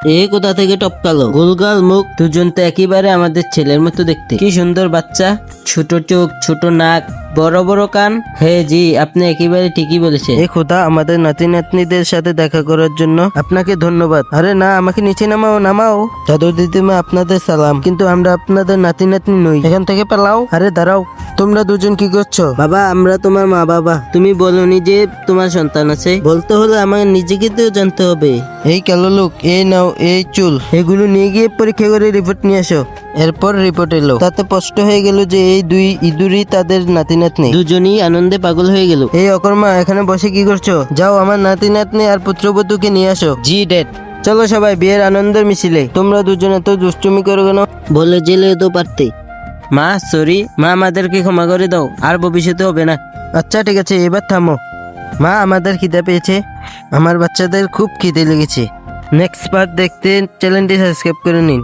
এ কোথা থেকে টপকালো? গোলগাল মুখ, দুজন তো একেবারে আমাদের ছেলের মতো দেখতে। কি সুন্দর বাচ্চা, ছোট চোখ, ছোট নাক, বড় বড় কান। হ্যাঁ জি, আপনি একেবারে ঠিকই বলেছেন। এ খোদা, আমাদের নাতি নাতনিদের সাথে দেখা করার জন্য আপনাকে ধন্যবাদ। আরে না, আমাকে নিচে নামাও, নামাও। দাদু দিদিমা, আপনাদের সালাম, কিন্তু আমরা আপনাদের নাতি নাতনি নই, এখান থেকে পালাও। আরে দাঁড়াও, তোমরা দুজন কি করছো? বাবা, আমরা তোমার মা বাবা। তুমি বলনি যে তোমার সন্তান আছে? বলতে হলে আমাকে নিজেকে তো জানতে হবে। এই কালো লোক, এই নাও এই চুল, এগুলো নিয়ে গিয়ে পরীক্ষা করে রিপোর্ট নিয়ে আসো। এরপর রিপোর্ট এলো, তাতে স্পষ্ট হয়ে গেল যে এই দুই ইঁদুরই তাদের নাতি নাতনি। দুজনই আনন্দে পাগল হয়ে গেল। এই অকর্মা, এখানে বসে কি করছো? যাও আমার নাতি নাতনি আর পুত্রবধূকে নিয়ে আসো। জি ড্যাড। চলো সবাই বিয়ের আনন্দের মিছিলে। তোমরা দুজনে তো দুষ্টুমি করো কেন? বলে জেলে তো পারতে। মা সরি, মা আমাদেরকে ক্ষমা করে দাও, আর ভবিষ্যতে হবে না। আচ্ছা ঠিক আছে, এবার থামো। মা, আমাদের খিদে পেয়েছে, আমার বাচ্চাদের খুব খিদে লেগেছে। নেক্সট পার্ট দেখতে চ্যানেলটি সাবস্ক্রাইব করে নিন।